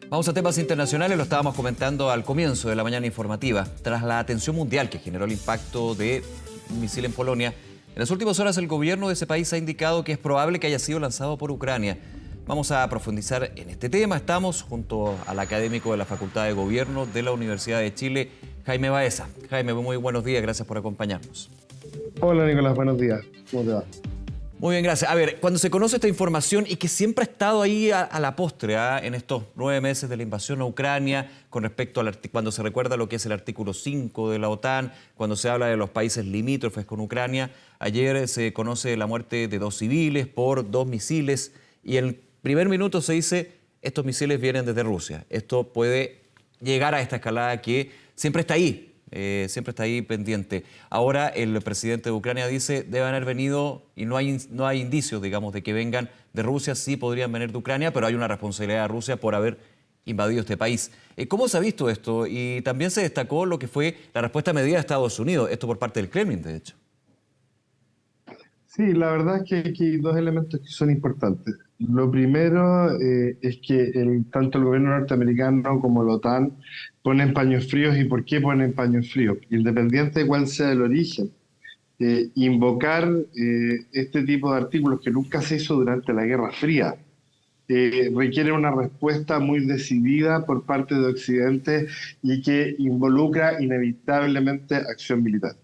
Vamos a temas internacionales, lo estábamos comentando al comienzo de la mañana informativa. Tras la atención mundial que generó el impacto de un misil en Polonia, en las últimas horas el gobierno de ese país ha indicado que es probable que haya sido lanzado por Ucrania. Vamos a profundizar en este tema. Estamos junto al académico de la Facultad de Gobierno de la Universidad de Chile, Jaime Baeza. Jaime, muy buenos días, gracias por acompañarnos. Hola Nicolás, buenos días. ¿Cómo te va? Muy bien, gracias. A ver, cuando se conoce esta información y que siempre ha estado ahí a la postre, en estos 9 meses de la invasión a Ucrania, con respecto al cuando se recuerda lo que es el artículo 5 de la OTAN, cuando se habla de los países limítrofes con Ucrania, ayer se conoce la muerte de 2 civiles por 2 misiles y en el primer minuto se dice, estos misiles vienen desde Rusia. Esto puede llegar a esta escalada que siempre está ahí pendiente. Ahora el presidente de Ucrania dice deben haber venido y no hay indicios, digamos, de que vengan de Rusia. Sí podrían venir de Ucrania, pero hay una responsabilidad de Rusia por haber invadido este país. ¿Cómo se ha visto esto? Y también se destacó lo que fue la respuesta medida de Estados Unidos, esto por parte del Kremlin, de hecho. Sí, la verdad es que hay dos elementos que son importantes. Lo primero es que tanto el gobierno norteamericano como la OTAN ponen paños fríos. ¿Y por qué ponen paños fríos? Independiente de cuál sea el origen, invocar este tipo de artículos que nunca se hizo durante la Guerra Fría requiere una respuesta muy decidida por parte de Occidente y que involucra inevitablemente acción militar.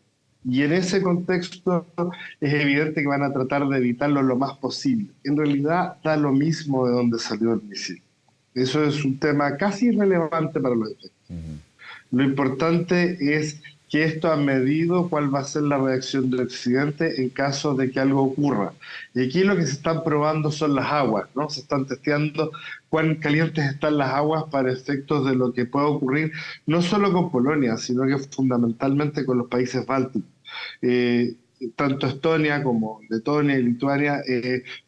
Y en ese contexto es evidente que van a tratar de evitarlo lo más posible. En realidad da lo mismo de dónde salió el misil. Eso es un tema casi irrelevante para los efectos. Lo importante es que esto ha medido cuál va a ser la reacción del Occidente en caso de que algo ocurra. Y aquí lo que se están probando son las aguas, ¿no? Se están testeando cuán calientes están las aguas para efectos de lo que pueda ocurrir, no solo con Polonia, sino que fundamentalmente con los países bálticos. Eh, Tanto Estonia como Letonia y Lituania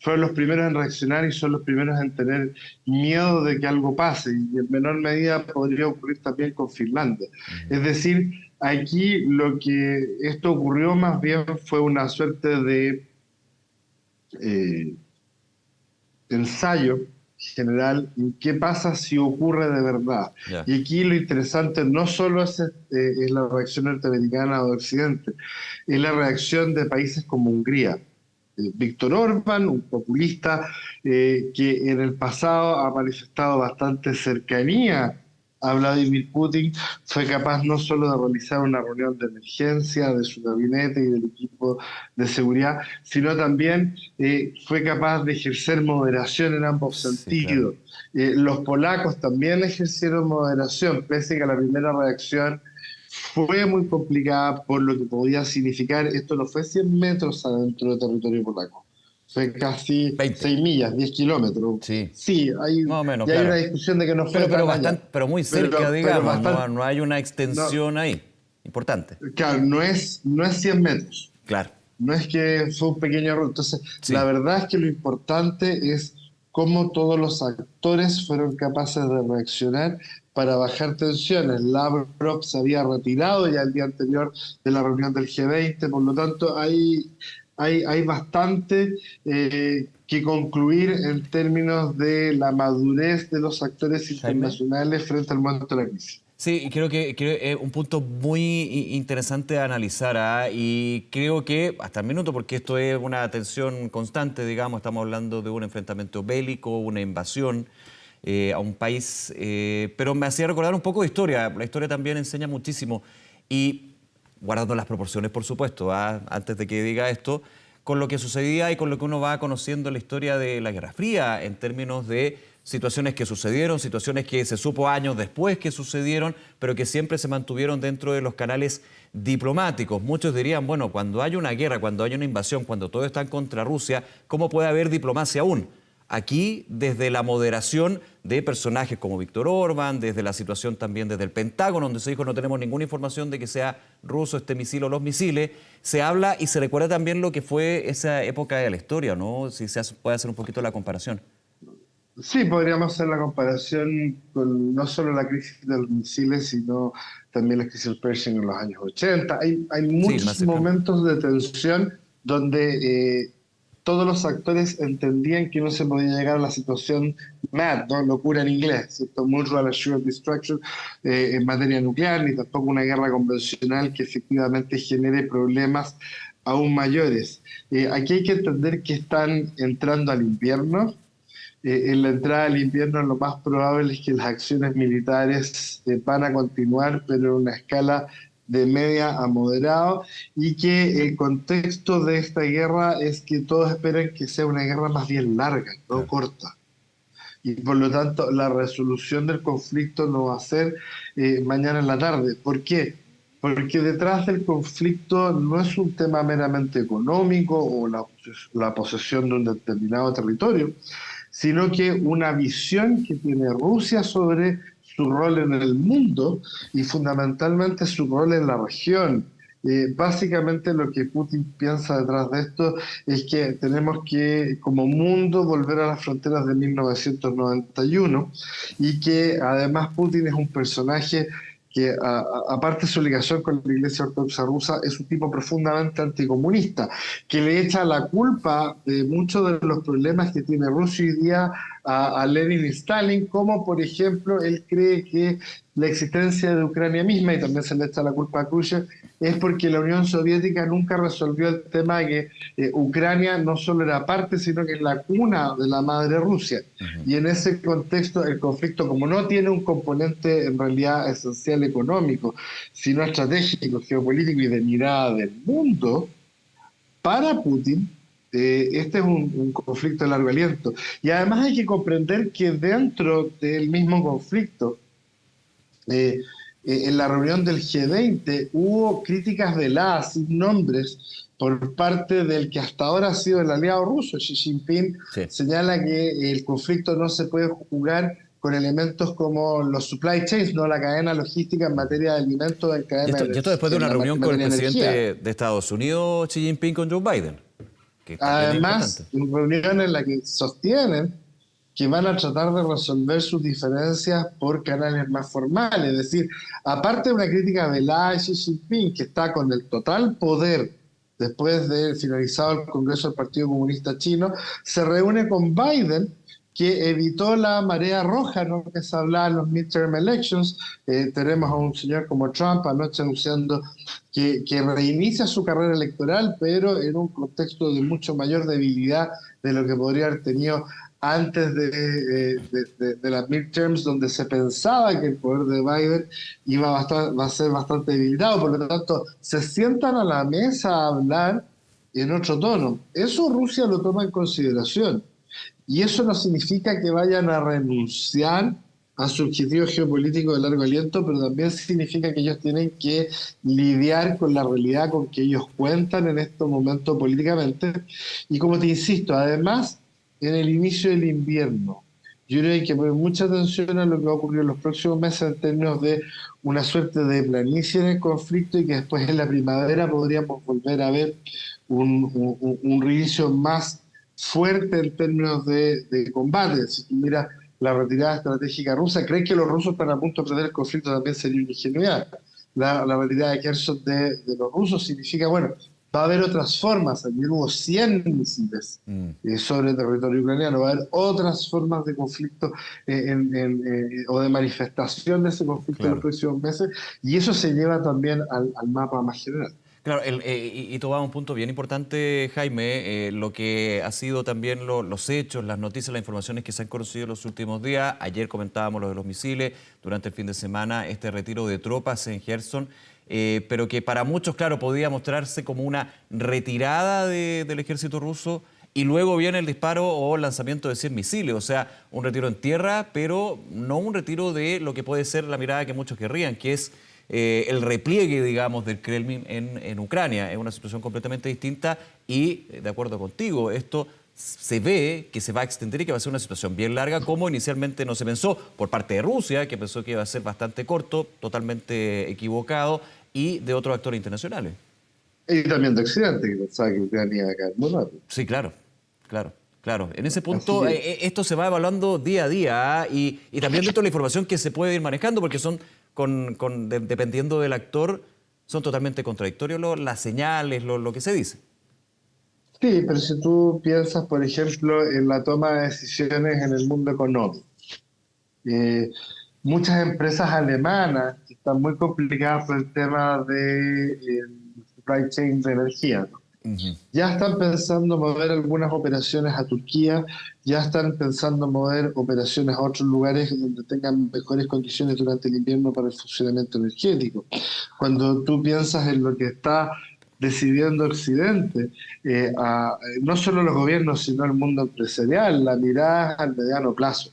fueron los primeros en reaccionar y son los primeros en tener miedo de que algo pase, y en menor medida podría ocurrir también con Finlandia. Es decir, aquí lo que esto ocurrió más bien fue una suerte de eh, ensayo general en qué pasa si ocurre de verdad. Ya. Y aquí lo interesante no solo es la reacción norteamericana o de Occidente, es la reacción de países como Hungría. Víctor Orbán, un populista que en el pasado ha manifestado bastante cercanía a Vladimir Putin, fue capaz no solo de realizar una reunión de emergencia de su gabinete y del equipo de seguridad, sino también fue capaz de ejercer moderación en ambos Sí, claro. sentidos. Los polacos también ejercieron moderación, pese a que la primera reacción fue muy complicada por lo que podía significar. Esto no fue 100 metros adentro del territorio polaco, fue casi 20. 6 millas, 10 kilómetros. Sí, Sí, más o menos, y hay una claro. discusión de que no fue tan allá. Pero muy cerca, Pero digamos, bastante, no hay una no, extensión ahí importante. claro, no es 100 metros. Claro, No es que fue un pequeño error. Entonces, la sí. verdad es que lo importante es cómo todos los actores fueron capaces de reaccionar para bajar tensiones. Lavrov se había retirado ya el día anterior de la reunión del G20, por lo tanto hay bastante que concluir en términos de la madurez de los actores Jaime. internacionales frente al momento de la crisis. Sí, y creo que es un punto muy interesante de analizar, y creo que hasta el minuto, porque esto es una tensión constante, digamos, estamos hablando de un enfrentamiento bélico, una invasión a un país, pero me hacía recordar un poco de historia. La historia también enseña muchísimo y guardando las proporciones, por supuesto, antes de que diga esto, con lo que sucedía y con lo que uno va conociendo en la historia de la Guerra Fría, en términos de situaciones que sucedieron, situaciones que se supo años después que sucedieron, pero que siempre se mantuvieron dentro de los canales diplomáticos. Muchos dirían, bueno, cuando hay una guerra, cuando hay una invasión, cuando todo está en contra Rusia, ¿cómo puede haber diplomacia aún? Aquí, desde la moderación de personajes como Víctor Orbán, desde la situación también desde el Pentágono, donde se dijo no tenemos ninguna información de que sea ruso este misil o los misiles, se habla y se recuerda también lo que fue esa época de la historia, ¿no? Si puede hacer un poquito la comparación. Sí, podríamos hacer la comparación con no solo la crisis de los misiles, sino también la crisis del Pershing en los años 80. Hay Sí, más muchos cercano. momentos de tensión donde todos los actores entendían que no se podía llegar a la situación MAD, ¿no? Locura en inglés, ¿cierto? Mutual Assured Destruction, en materia nuclear, ni tampoco una guerra convencional que efectivamente genere problemas aún mayores. Aquí hay que entender que están entrando al invierno. En la entrada al invierno lo más probable es que las acciones militares van a continuar, pero en una escala de media a moderado, y que el contexto de esta guerra es que todos esperan que sea una guerra más bien larga, no Claro. corta. Y por lo tanto, la resolución del conflicto no va a ser mañana en la tarde. ¿Por qué? Porque detrás del conflicto no es un tema meramente económico o la posesión de un determinado territorio, sino que una visión que tiene Rusia sobre su rol en el mundo y fundamentalmente su rol en la región. Básicamente lo que Putin piensa detrás de esto es que tenemos que, como mundo, volver a las fronteras de 1991 y que además Putin es un personaje que, aparte de su ligación con la Iglesia Ortodoxa rusa, es un tipo profundamente anticomunista, que le echa la culpa de muchos de los problemas que tiene Rusia hoy día a Lenin y Stalin, como por ejemplo él cree que la existencia de Ucrania misma, y también se le echa la culpa a Khrushchev, es porque la Unión Soviética nunca resolvió el tema de que Ucrania no solo era parte, sino que es la cuna de la madre Rusia. Y en ese contexto el conflicto, como no tiene un componente en realidad esencial económico, sino estratégico, geopolítico y de mirada del mundo, para Putin, este es un conflicto de largo aliento. Y además hay que comprender que dentro del mismo conflicto, en la reunión del G20 hubo críticas veladas, sin nombres, por parte del que hasta ahora ha sido el aliado ruso. Xi Jinping Sí. señala que el conflicto no se puede jugar con elementos como los supply chains, no la cadena logística en materia de alimentos, en cadena Y esto después de una en reunión con el materia de energía. presidente de Estados Unidos, Xi Jinping, con Joe Biden, que también es importante. Además, en reuniones en las que sostienen que van a tratar de resolver sus diferencias por canales más formales. Es decir, aparte de una crítica velada de Xi Jinping, que está con el total poder después de finalizado el Congreso del Partido Comunista Chino, se reúne con Biden, que evitó la marea roja, ¿no?, que se hablaba en los midterm elections. Tenemos a un señor como Trump anoche anunciando que reinicia su carrera electoral, pero en un contexto de mucho mayor debilidad de lo que podría haber tenido antes de las midterms, donde se pensaba que el poder de Biden va a ser bastante debilitado. Por lo tanto, se sientan a la mesa a hablar en otro tono. Eso Rusia lo toma en consideración. Y eso no significa que vayan a renunciar a su objetivo geopolítico de largo aliento, pero también significa que ellos tienen que lidiar con la realidad con que ellos cuentan en estos momentos políticamente. Y como te insisto, además, en el inicio del invierno, yo creo que hay que poner mucha atención a lo que va a ocurrir en los próximos meses en términos de una suerte de planicie en el conflicto, y que después en la primavera podríamos volver a ver un reinicio más fuerte en términos de combate. Si tú miras la retirada estratégica rusa, ¿creen que los rusos están a punto de perder el conflicto? También sería una ingenuidad. La retirada de Kherson de los rusos significa, bueno, va a haber otras formas. Ayer hubo 100 misiles sobre el territorio ucraniano. Va a haber otras formas de conflicto o de manifestación de ese conflicto en los próximos meses, y eso se lleva también al mapa más general. Claro, y tocaba un punto bien importante, Jaime, lo que ha sido también los hechos, las noticias, las informaciones que se han conocido en los últimos días. Ayer comentábamos lo de los misiles, durante el fin de semana este retiro de tropas en Kherson, pero que para muchos, claro, podía mostrarse como una retirada del ejército ruso, y luego viene el disparo o lanzamiento de 100 misiles, o sea, un retiro en tierra, pero no un retiro de lo que puede ser la mirada que muchos querrían, que es el repliegue, digamos, del Kremlin en Ucrania. Es una situación completamente distinta y, de acuerdo contigo, esto se ve que se va a extender y que va a ser una situación bien larga, como inicialmente no se pensó por parte de Rusia, que pensó que iba a ser bastante corto, totalmente equivocado, y de otros actores internacionales. Y también de Occidente, que pensaba que Ucrania iba a caer muy rápido. Sí, claro, claro. Claro, en ese punto Que, esto se va evaluando día a día, y también dentro de la información que se puede ir manejando, porque son, dependiendo del actor, son totalmente contradictorios las señales, lo que se dice. Sí, pero si tú piensas, por ejemplo, en la toma de decisiones en el mundo económico, eh, muchas empresas alemanas que están muy complicadas por el tema de supply chain de energía, ¿no? Ujú. Ya están pensando mover algunas operaciones a Turquía, ya están pensando mover operaciones a otros lugares donde tengan mejores condiciones durante el invierno para el funcionamiento energético. Cuando tú piensas en lo que está decidiendo Occidente, no solo los gobiernos, sino el mundo empresarial, la mirada es al mediano plazo.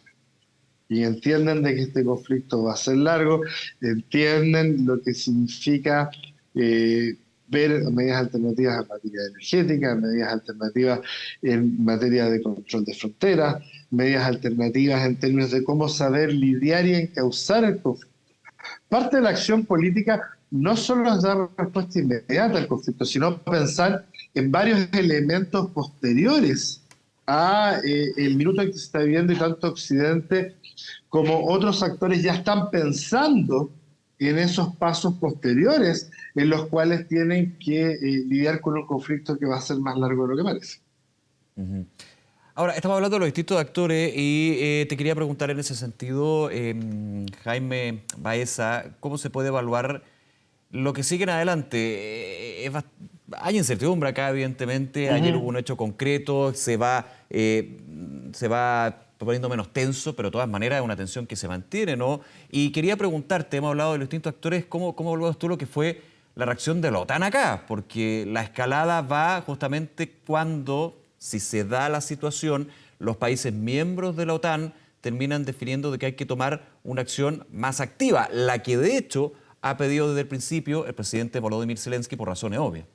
Y entienden de que este conflicto va a ser largo, entienden lo que significa eh, ver medidas alternativas en materia energética, medidas alternativas en materia de control de fronteras, medidas alternativas en términos de cómo saber lidiar y encauzar el conflicto. Parte de la acción política no solo es dar respuesta inmediata al conflicto, sino pensar en varios elementos posteriores a el minuto en que se está viviendo, y tanto Occidente como otros actores ya están pensando en esos pasos posteriores en los cuales tienen que lidiar con un conflicto que va a ser más largo de lo que parece. Ujú. Ahora, estamos hablando de los distintos actores y te quería preguntar en ese sentido, Jaime Baeza, ¿cómo se puede evaluar lo que sigue en adelante? Hay incertidumbre acá, evidentemente. Ayer hubo Ujú. un hecho concreto, se va poniendo menos tenso, pero de todas maneras es una tensión que se mantiene, ¿no? Y quería preguntarte, hemos hablado de los distintos actores, ¿cómo evalúas tú lo que fue la reacción de la OTAN acá? Porque la escalada va justamente cuando, si se da la situación, los países miembros de la OTAN terminan definiendo de que hay que tomar una acción más activa, la que de hecho ha pedido desde el principio el presidente Volodymyr Zelensky por razones obvias.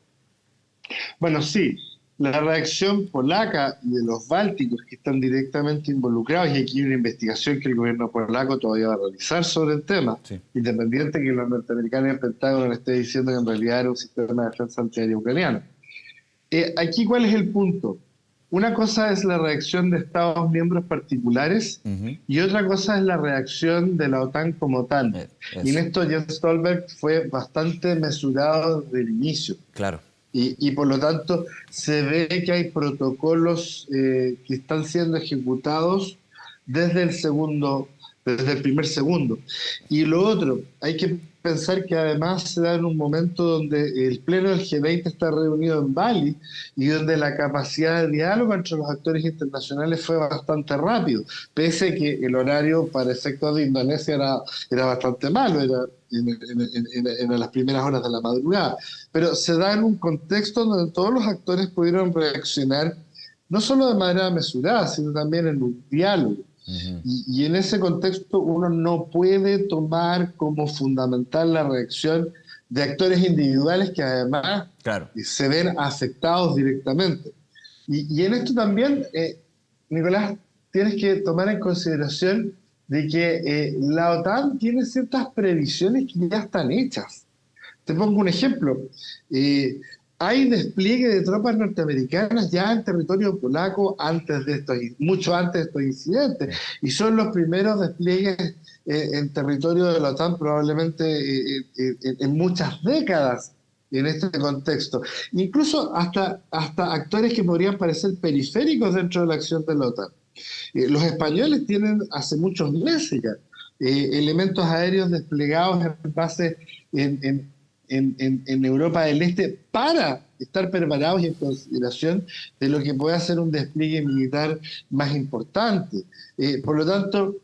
Bueno, sí, la reacción polaca y de los bálticos que están directamente involucrados, y aquí hay una investigación que el gobierno polaco todavía va a realizar sobre el tema, Sí. independiente que los norteamericanos y el Pentágono le esté diciendo que en realidad era un sistema de defensa antiaérea ucraniano. Aquí, ¿cuál es el punto? Una cosa es la reacción de Estados miembros particulares Ujú. y otra cosa es la reacción de la OTAN como tal. Y en Eso, esto Jens Stoltenberg fue bastante mesurado desde el inicio. claro. Y por lo tanto se ve que hay protocolos que están siendo ejecutados desde el segundo, desde el primer segundo. Y lo otro, hay que pensar que además se da en un momento donde el pleno del G20 está reunido en Bali y donde la capacidad de diálogo entre los actores internacionales fue bastante rápido, pese que el horario para efectos de Indonesia era bastante malo, era en las primeras horas de la madrugada, pero se da en un contexto donde todos los actores pudieron reaccionar no solo de manera mesurada, sino también en un diálogo. Ujú. Y en ese contexto uno no puede tomar como fundamental la reacción de actores individuales que además Claro. se ven afectados directamente. Y en esto también, Nicolás, tienes que tomar en consideración de que la OTAN tiene ciertas previsiones que ya están hechas. Te pongo un ejemplo. Eh, Hay despliegue de tropas norteamericanas ya en territorio polaco mucho antes de estos incidentes, Sí. y son los primeros despliegues en territorio de la OTAN probablemente en muchas décadas en este contexto. Incluso hasta actores que podrían parecer periféricos dentro de la acción de la OTAN. Los españoles tienen hace muchos meses ya elementos aéreos desplegados en base en, en, en Europa del Este para estar preparados y en consideración de lo que puede ser un despliegue militar más importante. Por lo tanto,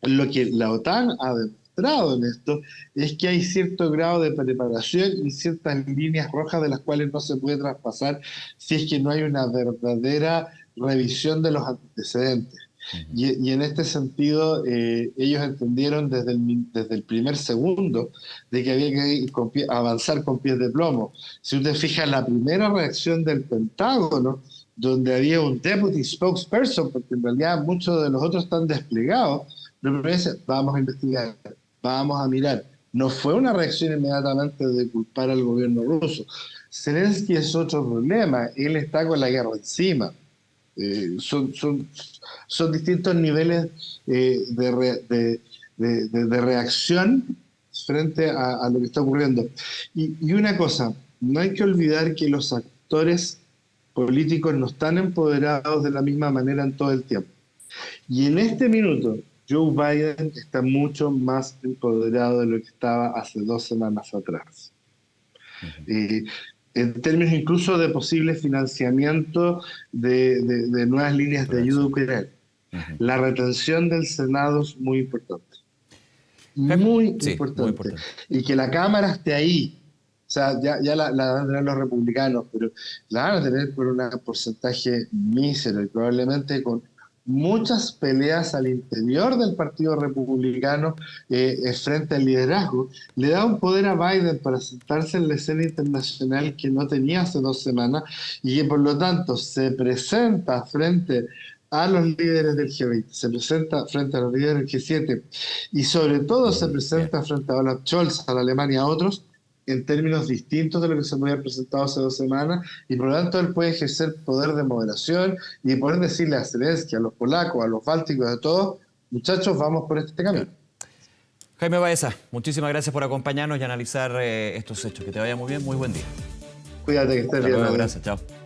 lo que la OTAN ha demostrado en esto es que hay cierto grado de preparación y ciertas líneas rojas de las cuales no se puede traspasar si es que no hay una verdadera revisión de los antecedentes. Ujú. Y en este sentido, ellos entendieron desde el primer segundo de que había que ir avanzar con pies de plomo. Si usted fija la primera reacción del Pentágono, donde había un deputy spokesperson, porque en realidad muchos de los otros están desplegados, lo primero es, vamos a investigar, vamos a mirar. No fue una reacción inmediatamente de culpar al gobierno ruso. Zelensky es otro problema, él está con la guerra encima. Eh, son, son, Son distintos niveles de reacción frente a lo que está ocurriendo. Y una cosa, no hay que olvidar que los actores políticos no están empoderados de la misma manera en todo el tiempo. Y en este minuto, Joe Biden está mucho más empoderado de lo que estaba hace 2 semanas atrás. En términos incluso de posible financiamiento de nuevas líneas de ayuda a Ucrania. La retención del Senado es muy importante. Muy importante. Y que la Cámara esté ahí. O sea, ya la van a tener los republicanos, pero la van a tener por un porcentaje mísero y probablemente con muchas peleas al interior del Partido Republicano frente al liderazgo. Le da un poder a Biden para sentarse en la escena internacional que no tenía hace 2 semanas y que por lo tanto se presenta frente a los líderes del G20, se presenta frente a los líderes del G7 y sobre todo se presenta frente a Olaf Scholz, a la Alemania, a otros, en términos distintos de lo que se me había presentado hace 2 semanas, y por lo tanto él puede ejercer poder de moderación y poder decirle a Zelensky, a los polacos, a los bálticos, a todos, muchachos, vamos por este camino. Jaime Baeza, muchísimas gracias por acompañarnos y analizar estos hechos. Que te vaya muy bien, muy buen día. Cuídate, que estés bien. Luego, gracias, chao.